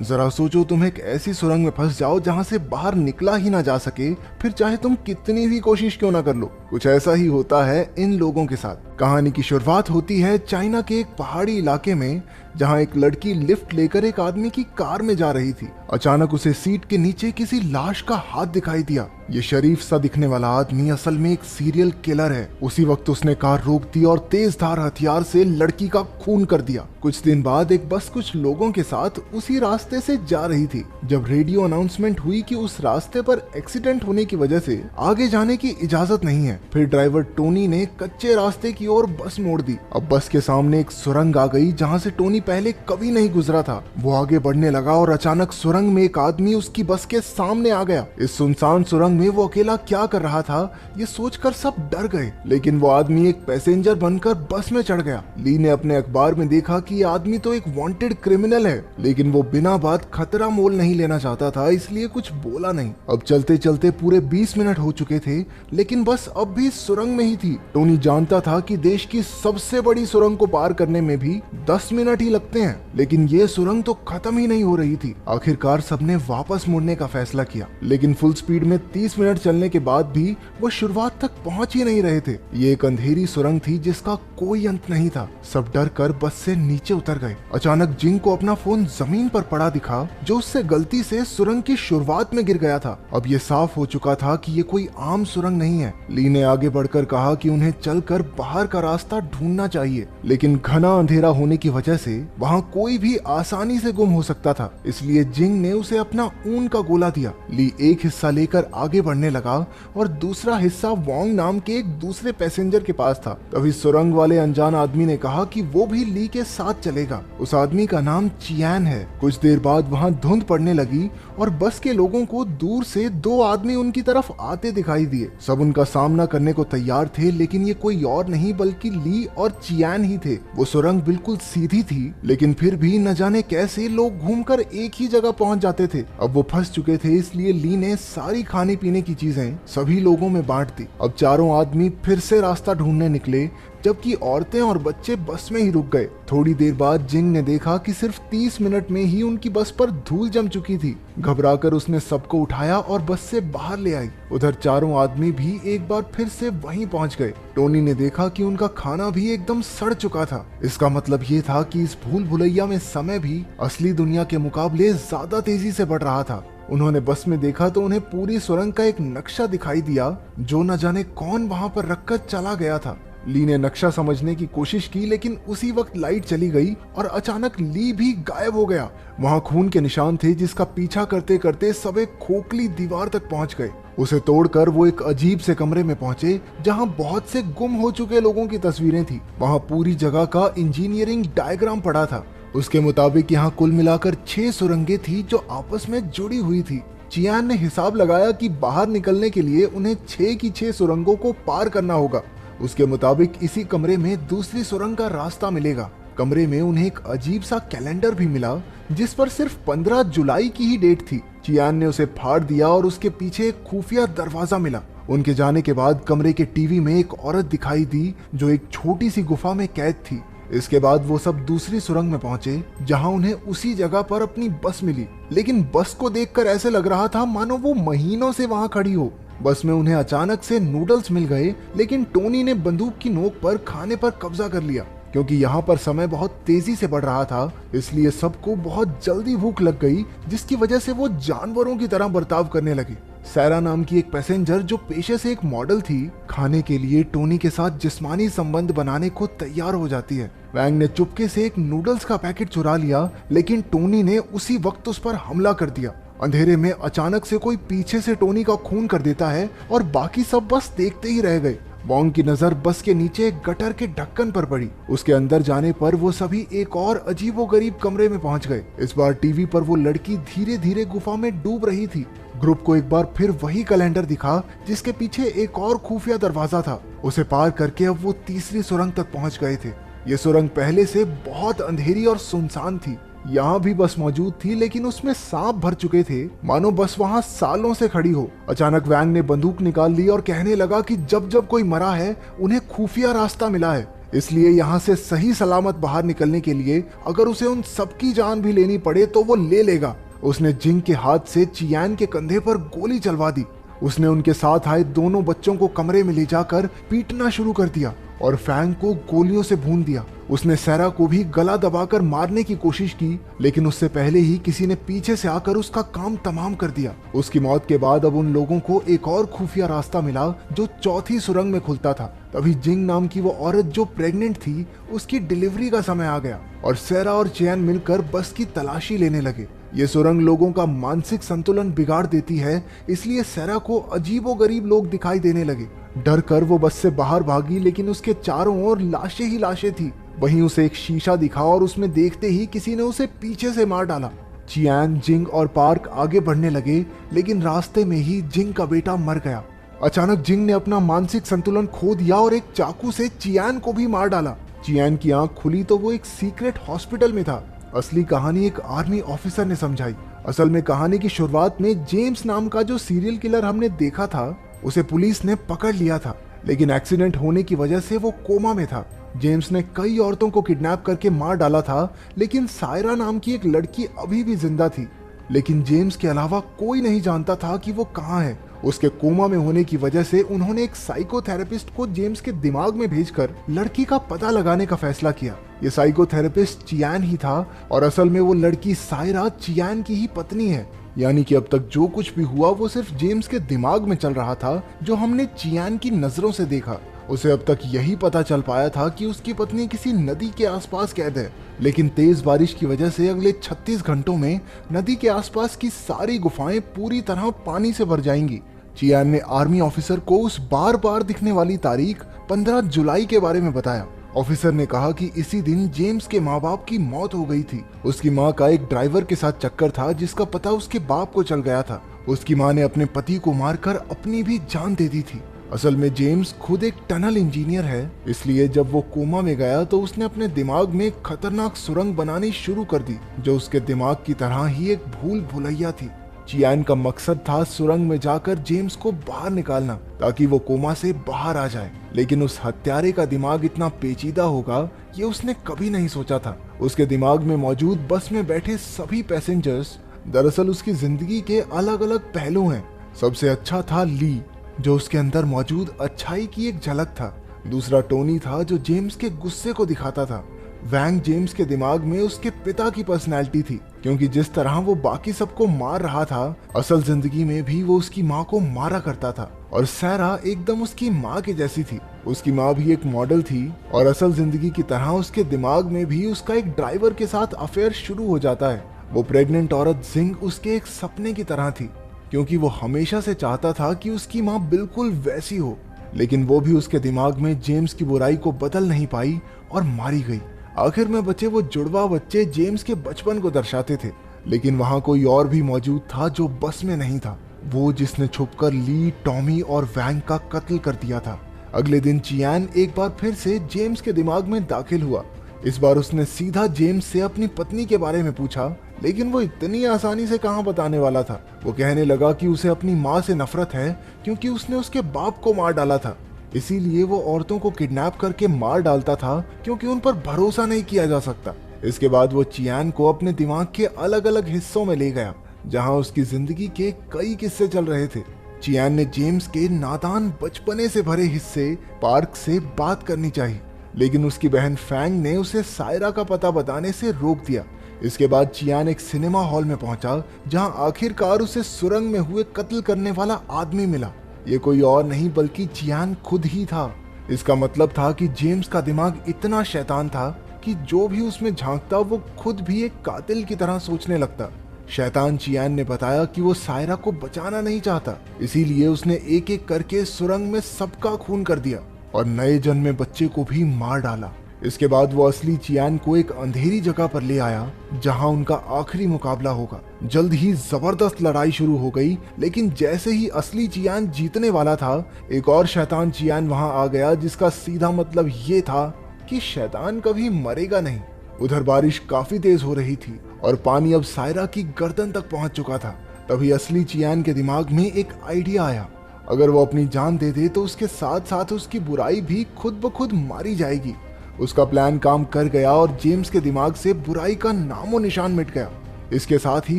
जरा सोचो, तुम एक ऐसी सुरंग में फंस जाओ जहां से बाहर निकला ही ना जा सके, फिर चाहे तुम कितनी भी कोशिश क्यों ना कर लो। कुछ ऐसा ही होता है इन लोगों के साथ। कहानी की शुरुआत होती है चाइना के एक पहाड़ी इलाके में, जहां एक लड़की लिफ्ट लेकर एक आदमी की कार में जा रही थी। अचानक उसे सीट के नीचे किसी लाश का हाथ दिखाई दिया। ये शरीफ सा दिखने वाला आदमी असल में एक सीरियल किलर है। उसी वक्त उसने कार रोक दी और तेज धार हथियार से लड़की का खून कर दिया। कुछ दिन बाद एक बस कुछ लोगों के साथ उसी रास्ते से जा रही थी। जब रेडियो अनाउंसमेंट हुई कि उस रास्ते पर एक्सीडेंट होने की वजह से आगे जाने की इजाजत नहीं है, फिर ड्राइवर टोनी ने कच्चे रास्ते की ओर बस मोड़ दी। अब बस के सामने एक सुरंग आ गई जहां से टोनी पहले कभी नहीं गुजरा था। वो आगे बढ़ने लगा और अचानक सुरंग में एक आदमी उसकी बस के सामने आ गया। इस सुनसान सुरंग में वो अकेला क्या कर रहा था, ये सोचकर सब डर गए। लेकिन वो आदमी एक पैसेंजर बनकर बस में चढ़ गया। ली ने अपने अखबार में देखा कि ये आदमी तो एक वांटेड क्रिमिनल है, लेकिन वो बिना बात खतरा मोल नहीं लेना चाहता था, इसलिए कुछ बोला नहीं। अब चलते चलते पूरे 20 मिनट हो चुके थे, लेकिन बस अब भी सुरंग में ही थी। टोनी जानता था कि देश की सबसे बड़ी सुरंग को पार करने में भी 10 मिनट ही लगते हैं, लेकिन ये सुरंग तो खत्म ही नहीं हो रही थी। आखिरकार सबने वापस मुड़ने का फैसला किया, लेकिन फुल स्पीड में 30 मिनट चलने के बाद भी वो शुरुआत तक पहुंच ही नहीं रहे थे। ये एक अंधेरी सुरंग थी जिसका कोई अंत नहीं था। सब डर कर बस से नीचे उतर गए। अचानक जिंग को अपना फोन जमीन पर पड़ा दिखा, जो उससे गलती से सुरंग की शुरुआत में गिर गया था। अब ये साफ हो चुका था कि ये कोई आम सुरंग नहीं है। ली ने आगे बढ़कर कहा कि उन्हें चलकर बाहर का रास्ता ढूंढना चाहिए, लेकिन घना अंधेरा होने की वजह से वहाँ कोई भी आसानी से गुम हो सकता था। इसलिए जिंग ने उसे अपना ऊन का गोला दिया। ली एक हिस्सा लेकर आगे बढ़ने लगा और दूसरा हिस्सा वोंग नाम के एक दूसरे पैसेंजर के पास था। तभी सुरंग वाले अनजान आदमी ने कहा कि वो भी ली के साथ चलेगा। उस आदमी का नाम चियान है। कुछ देर बाद वहाँ धुंध पड़ने लगी और बस के लोगों को दूर से 2 आदमी उनकी तरफ आते दिखाई दिए। सब उनका सामना करने को तैयार थे, लेकिन ये कोई और नहीं बल्कि ली और चियान ही थे। वो सुरंग बिल्कुल सीधी थी, लेकिन फिर भी न जाने कैसे लोग घूमकर एक ही जगह पहुंच जाते थे। अब वो फंस चुके थे, इसलिए ली ने सारी खाने पीने की चीजें सभी लोगों में बांट दी। अब चारों आदमी फिर से रास्ता ढूंढने निकले, जबकि औरतें और बच्चे बस में ही रुक गए। थोड़ी देर बाद जिंग ने देखा कि सिर्फ 30 मिनट में ही उनकी बस पर धूल जम चुकी थी। घबराकर उसने सबको उठाया और बस से बाहर ले आई। उधर चारों आदमी भी एक बार फिर से वहीं पहुंच गए। टोनी ने देखा कि उनका खाना भी एकदम सड़ चुका था। इसका मतलब ये था कि इस भूल भुलैया में समय भी असली दुनिया के मुकाबले ज्यादा तेजी से बढ़ रहा था। उन्होंने बस में देखा तो उन्हें पूरी सुरंग का एक नक्शा दिखाई दिया, जो न जाने कौन वहां पर रखकर चला गया था। ली ने नक्शा समझने की कोशिश की, लेकिन उसी वक्त लाइट चली गई और अचानक ली भी गायब हो गया। वहां खून के निशान थे, जिसका पीछा करते करते सब एक खोखली दीवार तक पहुंच गए। उसे तोड़कर वो एक अजीब से कमरे में पहुंचे, जहां बहुत से गुम हो चुके लोगों की तस्वीरें थी। वहां पूरी जगह का इंजीनियरिंग डायग्राम पड़ा था। उसके मुताबिक यहाँ कुल मिलाकर 6 सुरंगें थी जो आपस में जुड़ी हुई थी। चियान ने हिसाब लगाया कि बाहर निकलने के लिए उन्हें 6 की 6 सुरंगों को पार करना होगा। उसके मुताबिक इसी कमरे में दूसरी सुरंग का रास्ता मिलेगा। कमरे में उन्हें एक अजीब सा कैलेंडर भी मिला, जिस पर सिर्फ 15 जुलाई की ही डेट थी। चियान ने उसे फाड़ दिया और उसके पीछे एक खुफिया दरवाजा मिला। उनके जाने के बाद कमरे के टीवी में एक औरत दिखाई दी, जो एक छोटी सी गुफा में कैद थी। इसके बाद वो सब दूसरी सुरंग में पहुंचे, जहां उन्हें उसी जगह पर अपनी बस मिली। लेकिन बस को देखकर ऐसे लग रहा था मानो वो महीनों से वहां खड़ी हो। बस में उन्हें अचानक से नूडल्स मिल गए, लेकिन टोनी ने बंदूक की नोक पर खाने पर कब्जा कर लिया। क्योंकि यहाँ पर समय बहुत तेजी से बढ़ रहा था, इसलिए सबको बहुत जल्दी भूख लग गई, जिसकी वजह से वो जानवरों की तरह बर्ताव करने लगे। सैरा नाम की एक पैसेंजर, जो पेशे से एक मॉडल थी, खाने के लिए टोनी के साथ जिस्मानी संबंध बनाने को तैयार हो जाती है। वैंग ने चुपके से एक नूडल्स का पैकेट चुरा लिया, लेकिन टोनी ने उसी वक्त उस पर हमला कर दिया। अंधेरे में अचानक से कोई पीछे से टोनी का खून कर देता है और बाकी सब बस देखते ही रह गए। वोंग की नजर बस के नीचे एक गटर के ढक्कन पर पड़ी। उसके अंदर जाने पर वो सभी एक और अजीबोगरीब कमरे में पहुंच गए। इस बार टीवी पर वो लड़की धीरे धीरे गुफा में डूब रही थी। ग्रुप को एक बार फिर वही कैलेंडर दिखा, जिसके पीछे एक और खुफिया दरवाजा था। उसे पार करके अब वो तीसरी सुरंग तक पहुंच गए थे। ये सुरंग पहले से बहुत अंधेरी और सुनसान थी। यहाँ भी बस मौजूद थी, लेकिन उसमें सांप भर चुके थे, मानो बस वहाँ सालों से खड़ी हो। अचानक वैंग ने बंदूक निकाल ली और कहने लगा कि जब जब कोई मरा है, उन्हें खुफिया रास्ता मिला है। इसलिए यहाँ से सही सलामत बाहर निकलने के लिए अगर उसे उन सबकी जान भी लेनी पड़े तो वो ले लेगा। उसने जिंग के हाथ से चियान के कंधे पर गोली चलवा दी। उसने उनके साथ आए दोनों बच्चों को कमरे में ले जाकर पीटना शुरू कर दिया और फैंग को गोलियों से भून दिया। उसने सैरा को भी गला दबाकर मारने की कोशिश की, लेकिन उससे पहले ही किसी ने पीछे से आकर उसका काम तमाम कर दिया। उसकी मौत के बाद अब उन लोगों को एक और खुफिया रास्ता मिला जो चौथी सुरंग में खुलता था। तभी जिंग नाम की वो औरत जो प्रेग्नेंट थी, उसकी डिलीवरी का समय आ गया और सैरा और चियान मिलकर बस की तलाशी लेने लगे। ये सुरंग लोगों का मानसिक संतुलन बिगाड़ देती है, इसलिए सैरा को अजीबोगरीब लोग दिखाई देने लगे। डर कर वो बस से बाहर भागी, लेकिन उसके चारों ओर लाशें ही लाशें थी। वहीं उसे एक शीशा दिखा और उसमें देखते ही किसी ने उसे पीछे से मार डाला। चियान, जिंग और पार्क आगे बढ़ने लगे, लेकिन रास्ते में ही जिंग का बेटा मर गया। अचानक जिंग ने अपना मानसिक संतुलन खो दिया और एक चाकू से चियान को भी मार डाला। चियान की आंख खुली तो वो एक सीक्रेट हॉस्पिटल में था। असली कहानी एक आर्मी ऑफिसर ने समझाई। असल में कहानी की शुरुआत में जेम्स नाम का जो सीरियल किलर हमने देखा था, उसे पुलिस ने पकड़ लिया था, लेकिन एक्सीडेंट होने की वजह से वो कोमा में था। जेम्स ने कई औरतों को किडनैप करके मार डाला था, लेकिन सायरा नाम की एक लड़की अभी भी जिंदा थी। लेकिन जेम्स के अलावा कोई नहीं जानता था कि वो कहाँ है। उसके कोमा में होने की वजह से उन्होंने एक साइकोथेरेपिस्ट को जेम्स के दिमाग में भेजकर लड़की का पता लगाने का फैसला किया। ये साइकोथेरेपिस्ट चियान ही था और असल में वो लड़की सायरा चियान की ही पत्नी है। यानी कि अब तक जो कुछ भी हुआ वो सिर्फ जेम्स के दिमाग में चल रहा था, जो हमने चियान की नजरों से देखा। उसे अब तक यही पता चल पाया था कि उसकी पत्नी किसी नदी के आसपास कैद है, लेकिन तेज बारिश की वजह से अगले 36 घंटों में नदी के आसपास की सारी गुफाएं पूरी तरह पानी से भर जाएंगी। चियान ने आर्मी ऑफिसर को उस बार बार दिखने वाली तारीख 15 जुलाई के बारे में बताया। ऑफिसर ने कहा कि इसी दिन जेम्स के माँ बाप की मौत हो गई थी। उसकी माँ का एक ड्राइवर के साथ चक्कर था, जिसका पता उसके बाप को चल गया था। उसकी माँ ने अपने पति को मारकर अपनी भी जान दे दी थी। असल में जेम्स खुद एक टनल इंजीनियर है, इसलिए जब वो कोमा में गया तो उसने अपने दिमाग में एक खतरनाक सुरंग बनानी शुरू कर दी, जो उसके दिमाग की तरह ही एक भूल भुलैया थी। चियान का मकसद था सुरंग में जाकर जेम्स को बाहर निकालना, ताकि वो कोमा से बाहर आ जाए। लेकिन उस हत्यारे का दिमाग इतना पेचीदा होगा, ये उसने कभी नहीं सोचा था। उसके दिमाग में मौजूद बस में बैठे सभी पैसेंजर्स दरअसल उसकी जिंदगी के अलग अलग पहलू हैं। सबसे अच्छा था ली, जो उसके अंदर मौजूद अच्छाई की एक झलक था। दूसरा टोनी था, जो जेम्स के गुस्से को दिखाता था। वैंग जेम्स के दिमाग में उसके पिता की पर्सनैलिटी थी, क्योंकि जिस तरह वो बाकी सबको मार रहा था, असल जिंदगी में भी वो उसकी माँ को मारा करता था। और सैरा एकदम उसकी माँ के जैसी थी। उसकी माँ भी एक मॉडल थी और असल जिंदगी की तरह उसके दिमाग में भी उसका एक ड्राइवर के साथ अफेयर शुरू हो जाता है। वो प्रेग्नेंट औरत जिंग उसके एक सपने की तरह थी, क्योंकि वो हमेशा से चाहता था कि उसकी माँ बिल्कुल वैसी हो। लेकिन वो भी उसके दिमाग में जेम्स की बुराई को बदल नहीं पाई और मारी गई। आखिर में बचे वो जुड़वा बच्चे जेम्स के बचपन को दर्शाते थे। लेकिन वहाँ कोई और भी मौजूद था जो बस में नहीं था, वो जिसने छुपकर ली, टॉमी और वैंग का कत्ल कर दिया था। अगले दिन चियान एक बार फिर से जेम्स के दिमाग में दाखिल हुआ। इस बार उसने सीधा जेम्स से अपनी पत्नी के बारे में पूछा, लेकिन वो इतनी आसानी से कहाँ बताने वाला था। वो कहने लगा कि उसे अपनी माँ से नफरत है, क्योंकि उसने उसके बाप को मार डाला था। इसीलिए वो औरतों को किडनैप करके मार डालता था, क्योंकि उन पर भरोसा नहीं किया जा सकता। इसके बाद वो चियान को अपने दिमाग के अलग अलग हिस्सों में ले गया, जहाँ उसकी जिंदगी के कई किस्से चल रहे थे। चियान ने जेम्स के नादान बचपने से भरे हिस्से पार्क से बात करनी चाहिए, लेकिन उसकी बहन फैंग ने उसे सायरा का पता बताने से रोक दिया। इसके बाद चियान एक सिनेमा हॉल में पहुंचा, जहां आखिरकार उसे सुरंग में हुए कत्ल करने वाला आदमी मिला। ये कोई और नहीं बल्कि चियान खुद ही था। इसका मतलब था कि जेम्स का दिमाग इतना शैतान था कि जो भी उसमें झांकता वो खुद भी एक कातिल की तरह सोचने लगता। शैतान चियान ने बताया कि वो सायरा को बचाना नहीं चाहता, इसीलिए उसने एक एक करके सुरंग में सबका खून कर दिया और नए जन्मे बच्चे को भी मार डाला। इसके बाद वो असली चियान को एक अंधेरी जगह पर ले आया, जहां उनका आखिरी मुकाबला होगा। जल्द ही जबरदस्त लड़ाई शुरू हो गई, लेकिन जैसे ही असली चियान जीतने वाला था, एक और शैतान चियान वहां आ गया, जिसका सीधा मतलब ये था कि शैतान कभी मरेगा नहीं। उधर बारिश काफी तेज हो रही थी और पानी अब सायरा की गर्दन तक पहुंच चुका था। तभी असली चियान के दिमाग में एक आइडिया आया। अगर वो अपनी जान दे दे तो उसके साथ साथ उसकी बुराई भी खुद ब खुद मारी जाएगी। उसका प्लान काम कर गया और जेम्स के दिमाग से बुराई का नामो निशान मिट गया। इसके साथ ही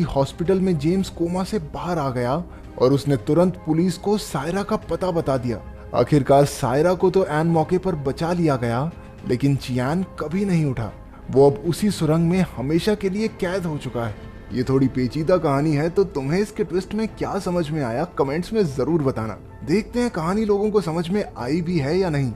हॉस्पिटल में जेम्स कोमा से बाहर आ गया और उसने तुरंत पुलिस को सायरा का पता बता दिया। आखिरकार सायरा को तो एन मौके पर बचा लिया गया, लेकिन चियान कभी नहीं उठा। वो अब उसी सुरंग में हमेशा के लिए कैद हो चुका है। ये थोड़ी पेचीदा कहानी है, तो तुम्हें इसके ट्विस्ट में क्या समझ में आया कमेंट्स में जरूर बताना। देखते हैं कहानी लोगों को समझ में आई भी है या नहीं।